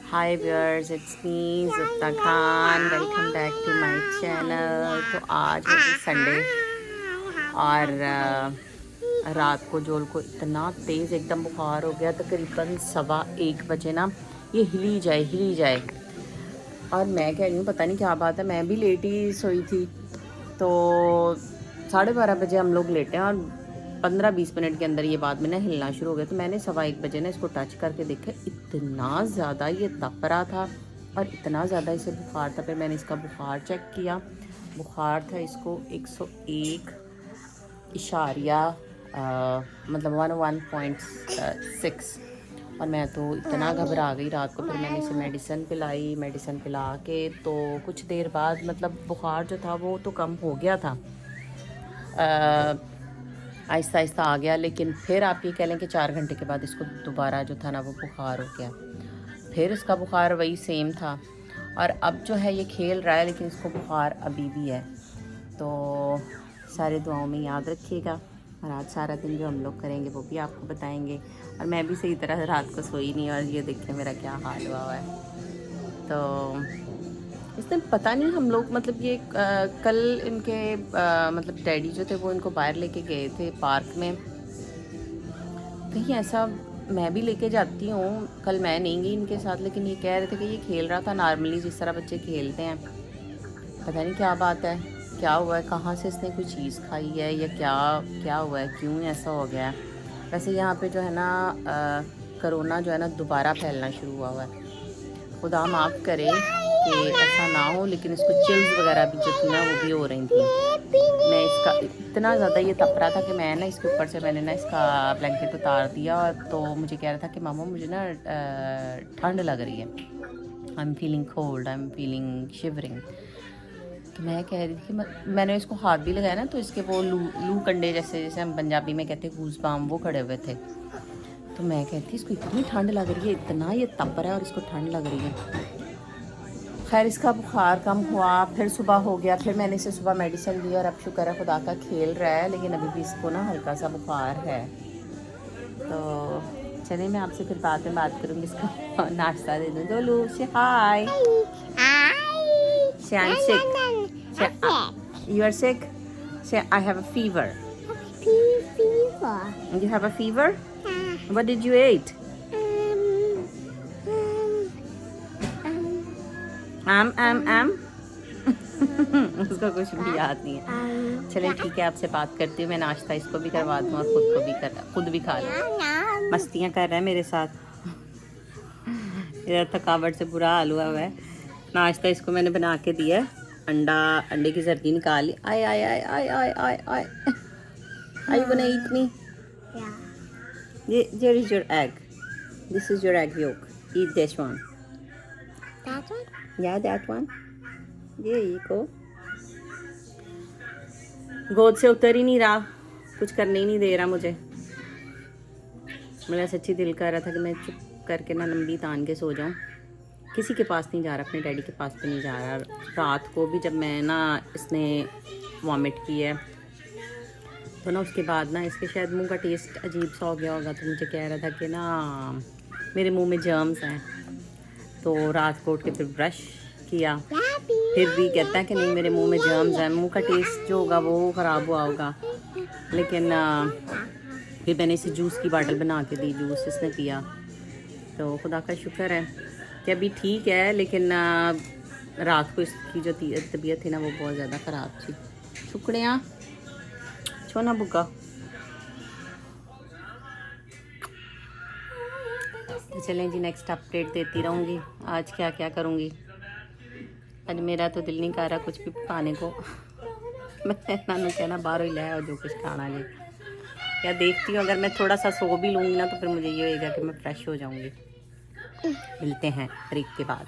Hi viewers, it's me Zufta Khan. Welcome back to my channel. तो आज है जी संडे और रात को जोल को इतना तेज़ एकदम बुखार हो गया, तकरीबन 1:15 बजे ना ये हिली जाए। और मैं कह रही हूँ पता नहीं क्या बात है, मैं भी लेट ही सोई थी। तो 12:30 बजे हम लोग लेटे हैं और 15-20 मिनट के अंदर ये बाद में ना हिलना शुरू हो गया। तो मैंने 1:15 बजे ना इसको टच करके देखा, इतना ज़्यादा ये तप रहा था और इतना ज़्यादा इसे बुखार था। फिर मैंने इसका बुखार चेक किया, बुखार था इसको 101 इशारिया मतलब 101.6। और मैं तो इतना घबरा गई रात को। फिर मैंने इसे मेडिसिन पिलाई, मेडिसिन पिला के तो कुछ देर बाद मतलब बुखार जो था वो तो कम हो गया था, आहिस्ता आहिस्ता आ गया। लेकिन फिर आप ये कह लें कि 4 घंटे के बाद इसको दोबारा जो था ना वो बुखार हो गया। फिर इसका बुखार वही सेम था और अब जो है ये खेल रहा है, लेकिन इसको बुखार अभी भी है। तो सारे दुआओं में याद रखिएगा और आज सारा दिन जो हम लोग करेंगे वो भी आपको बताएंगे। और मैं भी सही तरह रात को सोई नहीं और ये देखिए मेरा क्या हाल हुआ है। तो इस दिन पता नहीं हम लोग मतलब ये कल इनके मतलब डैडी जो थे वो इनको बाहर लेके गए थे पार्क में। कहीं ऐसा मैं भी लेके जाती हूँ, कल मैं नहीं गई इनके साथ, लेकिन ये कह रहे थे कि ये खेल रहा था नॉर्मली जिस तरह बच्चे खेलते हैं। पता नहीं क्या बात है, क्या हुआ है, कहाँ से इसने कोई चीज़ खाई है या क्या हुआ है, क्यों ऐसा हो गया है। वैसे यहाँ पे जो है ना कोरोना जो है ना दोबारा फैलना शुरू हुआ है। खुदा माफ़ करे कि ऐसा ना हो, लेकिन इसको चिल्स वगैरह भी जो थी ना वो भी हो रही थी। मैं इसका इतना ज़्यादा ये तप रहा था कि मैं ना इसके ऊपर से मैंने ना इसका ब्लैंकेट उतार दिया और तो मुझे कह रहा था कि मामा मुझे ना ठंड लग रही है, I am feeling cold, I am feeling shivering. तो मैं कह रही थी कि मैंने इसको हाथ भी लगाया ना तो इसके वो लू कंडे जैसे हम पंजाबी में कहते हैं गूज़बम्प, वो खड़े हुए थे। तो मैं कहती इसको इतनी ठंड लग रही है, इतना ये तप रहा है और इसको ठंड लग रही है। खैर इसका बुखार कम हुआ, फिर सुबह हो गया, फिर मैंने इसे सुबह मेडिसिन दी और अब शुक्र है खुदा का खेल रहा है, लेकिन अभी भी इसको ना हल्का सा बुखार है। तो चलिए मैं आपसे फिर बाद में बात करूँगी, इसका नाश्ता दे दूँ। डोलू say hi, say I am sick, you are sick, say I have a fever, you have a fever, what did you eat? उसको कुछ भी याद नहीं है। चलिए ठीक है, आपसे बात करती हूँ। मैं नाश्ता इसको भी करवा दूँ और खुद भी खा लूँ। मस्तियाँ कर रहा है मेरे साथ। इधर थकावट से बुरा हाल हुआ है। नाश्ता इसको मैंने बना के दिया है, अंडे की जर्दी निकाली। आय आय आय आय आय आय आय Are you gonna eat me? Yeah. There is your egg. This is your egg yolk. Eat this one. That one? Yeah, that one. There you go. गोद से उतर ही नहीं रहा, कुछ करने ही नहीं दे रहा मुझे। मेरा सच्ची दिल कर रहा था कि मैं चुप करके ना लंबी तान के सो जाऊं। किसी के पास नहीं जा रहा, अपने डैडी के पास भी नहीं जा रहा। रात को भी जब मैं ना इसने वॉमिट की है तो ना उसके बाद ना इसके शायद मुंह का टेस्ट अजीब सा हो गया होगा। तो मुझे कह रहा था कि ना मेरे मुंह में जर्म्स हैं। तो रात को उठ के फिर ब्रश किया, फिर भी कहता है कि नहीं मेरे मुंह में जर्म्स हैं, मुंह का टेस्ट जो होगा वो ख़राब हुआ होगा। लेकिन फिर मैंने इसे जूस की बॉटल बना के दी, जूस इसने पिया। तो खुदा का शुक्र है कि अभी ठीक है, लेकिन रात को इसकी जो तबीयत थी ना वो बहुत ज़्यादा ख़राब थी। शुक्रिया छोना बुग्गा। तो चलें जी, नेक्स्ट अपडेट देती रहूँगी आज क्या क्या करूँगी। आज मेरा तो दिल नहीं कर रहा कुछ भी खाने को। मैं नानू कहना बाहर ही लाया जो कुछ खाना जी। या देखती हूँ, अगर मैं थोड़ा सा सो भी लूँगी ना तो फिर मुझे ये होगा कि मैं फ्रेश हो जाऊँगी। मिलते हैं ब्रेक के बाद।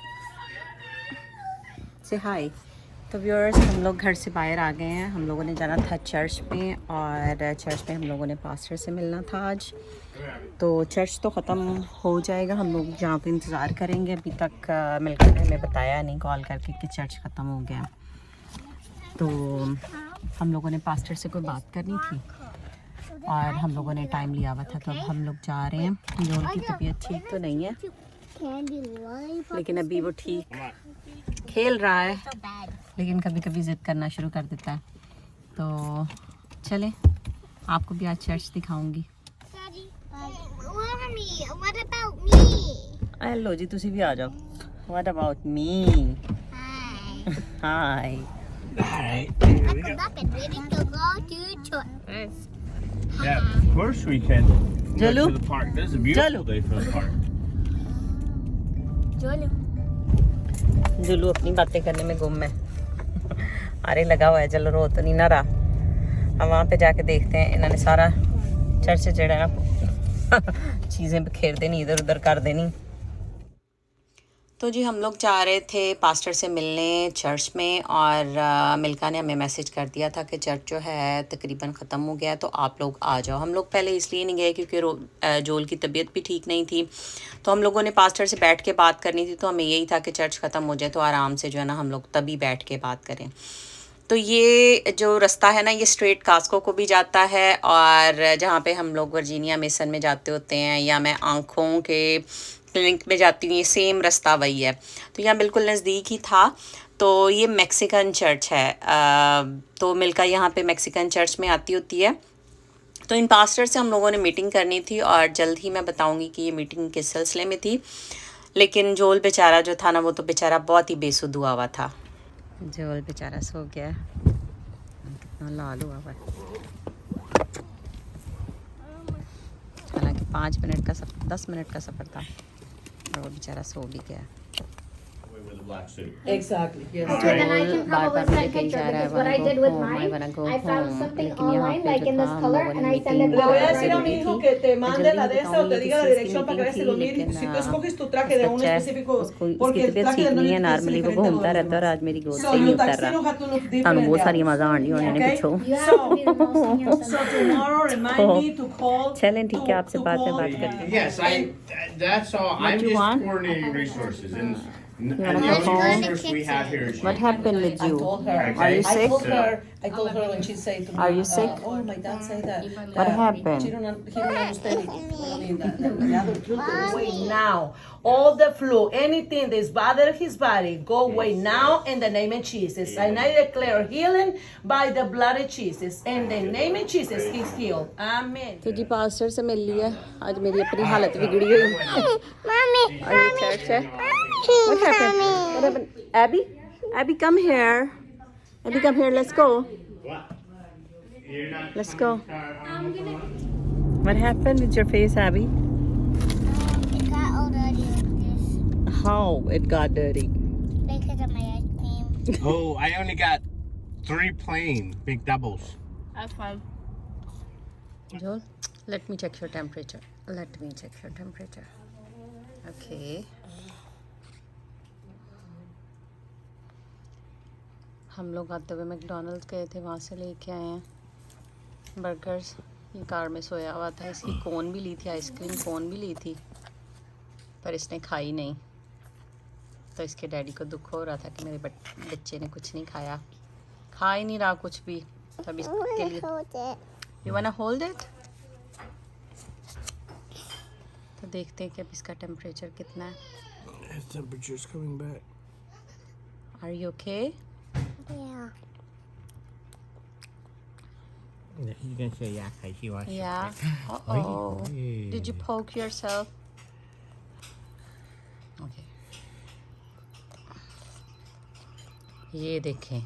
से हाय। तो व्यूअर्स, हम लोग घर से बाहर आ गए हैं। हम लोगों ने जाना था चर्च में और चर्च में हम लोगों ने पास्टर से मिलना था आज। तो चर्च तो ख़त्म हो जाएगा, हम लोग जहाँ पे इंतज़ार करेंगे। अभी तक मिलकर हमें बताया नहीं कॉल करके कि चर्च ख़त्म हो गया। तो हम लोगों ने पास्टर से कोई बात करनी थी और हम लोगों ने टाइम लिया हुआ था, तो अब हम लोग जा रहे हैं। जोल की तबीयत ठीक तो नहीं है, candy lollipop. लेकिन अभी वो ठीक खेल रहा है, So bad. लेकिन कभी कभी ज़िद करना शुरू कर देता है। तो चले, आपको भी आज चर्च दिखाऊंगी। Daddy, Mommy, what about me? लो जी, तुसी भी आ जाओ। What about me? Hi. Hi. I'm back and ready to go to church. Yeah, of course we can. Go Jalu? to the park. This is a beautiful Jalu? day for the park. Jolu. Julu अपनी बातें करने में गुम है। अरे लगा हुआ है, चलो रो तो नहीं ना रहा। हम वहाँ पे जाके देखते हैं। इन्होंने सारा चर्च जड़ा है ना चीज़ें बिखेर देनी, इधर उधर कर देनी। तो जी हम लोग जा रहे थे पास्टर से मिलने चर्च में, और मिल्का ने हमें मैसेज कर दिया था कि चर्च जो है तकरीबन ख़त्म हो गया है, तो आप लोग आ जाओ। हम लोग पहले इसलिए नहीं गए क्योंकि जोल की तबीयत भी ठीक नहीं थी, तो हम लोगों ने पास्टर से बैठ के बात करनी थी। तो हमें यही था कि चर्च ख़त्म हो जाए तो आराम से जो है ना हम लोग तभी बैठ के बात करें। तो ये जो रास्ता है ना, ये स्ट्रेट कास्को को भी जाता है, और जहाँ पे हम लोग वर्जीनिया मेसन में जाते होते हैं, या मैं आँखों के क्लिनिक में जाती हूँ, ये सेम रास्ता वही है। तो यहाँ बिल्कुल नज़दीक ही था। तो ये मैक्सिकन चर्च है। तो मिल्का यहाँ पे मैक्सिकन चर्च में आती होती है। तो इन पास्टर से हम लोगों ने मीटिंग करनी थी, और जल्द ही मैं बताऊँगी कि ये मीटिंग किस सिलसिले में थी। लेकिन जोल बेचारा जो था ना, वो तो बेचारा बहुत ही बेसुध हुआ हुआ था। जोल बेचारा सो गया, कितना लाल हुआ हुआ। हालांकि 5 मिनट का सफ़र, 10 मिनट का सफ़र था, और वो बेचारा सो भी गया। Exactly. Yes. Okay, then I can bar probably बार मुझे send कही picture जा रहा है because what I did with mine, I found something online like in this color and I send it Le voy a back decir a mi already. hijo que te mande la de esa o te diga la dirección para que veas lo mire. Si tú escoges tu traje de un específico, porque el traje de नहीं है, Nolly normally es वो diferente घूमता a रहता है, और los आज मेरी गोद So से ही नहीं your उतर tuxedo रहा। have to look different. ਤੁਹਾਨੂੰ बहुत than सारी others. आवाज़ आनी होनी ने Okay? पिछों। You have to be the most senior So tomorrow remind me to call. चलें ठीक है, आपसे बाद में बात करते हैं। Yes, that's all. I'm you just want? coordinating resources, and wanna the go only home? resource we have here is What you. happened with I you? told her. Are you sick? I told her when she said to me, Are you sick? Oh, my dad said that. What happened? He don't understand it. Away now. All the flu, anything that's bothering his body, go away now in the name of Jesus. And I declare healing by the blood of Jesus. In the name of Jesus, he's healed. Amen. तो जी pastor से मिल लिया। आज मेरी अपनी हालत बिगड़ी हुई। Mommy, और ये चर्च है। What happened? What happened? Abby? Abby, come here. Abby, come here. Let's go. Let's go. What happened with your face, Abby? it got all dirty like this How it got dirty? because of my ice cream. Oh, I only got 3 plain big doubles. Joel, let me check your temperature. Let me check your temperature. Okay. हम लोग आते हुए McDonald's गए थे, वहाँ से लेके आए हैं बर्गर्स। ये कार में सोया हुआ था। इसकी कोन भी ली थी, आइसक्रीम कोन भी ली थी, पर इसने खाई नहीं। तो इसके डैडी को दुख हो रहा था कि मेरे बच्चे ने कुछ नहीं खाया, खा ही नहीं रहा कुछ भी। तब इसके लिए Hold it. You want hold it. तो देखते हैं कि अब इसका टेम्परेचर कितना है। His temperature's coming back. Are you okay? Yeah. You can say yeah, he wants. Yeah. Uh-oh. Did you poke yourself? Okay. ये देखें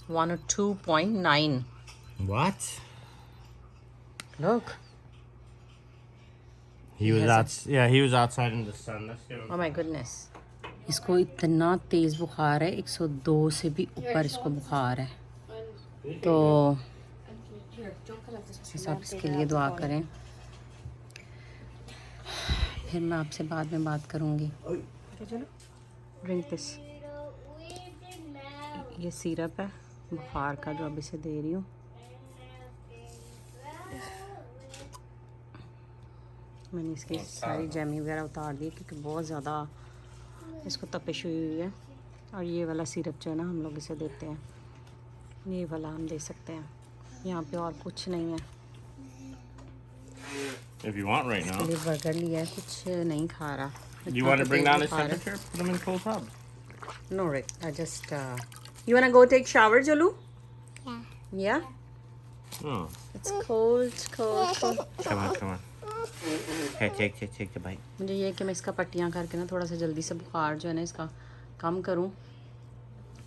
102.9. What? Look. He was out. Yeah, he was outside in the sun. Let's get him. Oh my goodness. इसको इतना तेज़ बुखार है, 102 से भी ऊपर इसको बुखार है। तो सब इसके लिए दुआ करें। फिर मैं आपसे बाद में बात करूँगी। चलो ड्रिंक दिस। ये सिरप है बुखार का जो अब इसे दे रही हूँ। मैंने इसकी सारी जैमी वगैरह उतार दी क्योंकि बहुत ज़्यादा इसको तपिश हुई है। और ये वाला सिरप जो है ना हम लोग इसे देते हैं, ये वाला हम दे सकते हैं। यहाँ पे और कुछ नहीं है। If you want right now. इसके लिए बर्गर लिया है, कुछ नहीं खा रहा। You want to bring down his temperature? Put him in cold tub. No, Rick. I just. You wanna go take shower, Jolu? Yeah. Yeah. Oh, It's cold, cold, cold. come on, come on. Hey, take the bite. मुझे ये है कि मैं इसका पट्टियाँ करके ना थोड़ा सा जल्दी से बुखार जो है ना इसका कम करूँ.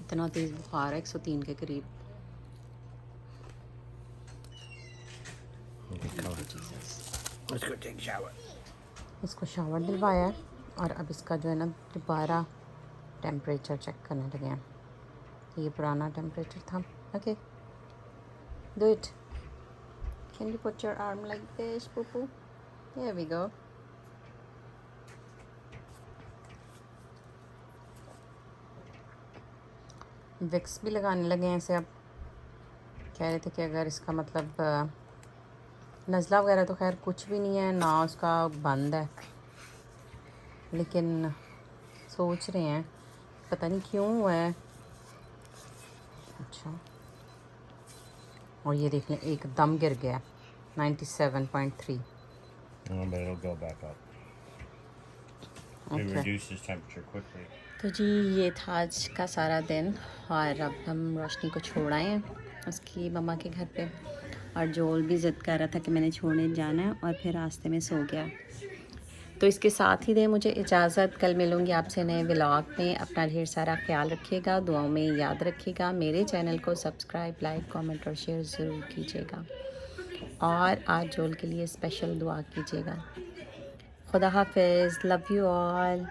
इतना तेज़ बुखार है 103 के करीब. Okay, come on. Let's go take a shower. इसको शावर दिलवाया है और अब इसका जो है ना दोबारा टेम्परेचर चेक करने लगे हैं. ये पुराना टेम्परेचर था. Okay, do it. Can you put your arm like this, Pupu? Here we go. Vicks भी लगाने लगे हैं इसे. अब कह रहे थे कि अगर इसका मतलब नज़ला वगैरह तो खैर कुछ भी नहीं है ना, उसका बंद है, लेकिन सोच रहे हैं पता नहीं क्यों हुआ है. अच्छा, और ये देख लें एकदम गिर गया 97.3. Oh, but it'll go back up. It Okay. reduces temperature quickly. तो जी ये था आज का सारा दिन और अब हम रोशनी को छोड़ आए हैं उसकी मम्मा के घर पे. और जोल भी ज़िद कर रहा था कि मैंने छोड़ने जाना है और फिर रास्ते में सो गया. तो इसके साथ ही दें मुझे इजाज़त. कल मिलूँगी आपसे नए व्लॉग में. अपना ढेर सारा ख्याल रखिएगा, दुआओं में याद रखिएगा. मेरे चैनल को सब्सक्राइब, लाइक, कमेंट और शेयर ज़रूर कीजिएगा. और आज जोल के लिए स्पेशल दुआ कीजिएगा. खुदा हाफिज़. Love you all.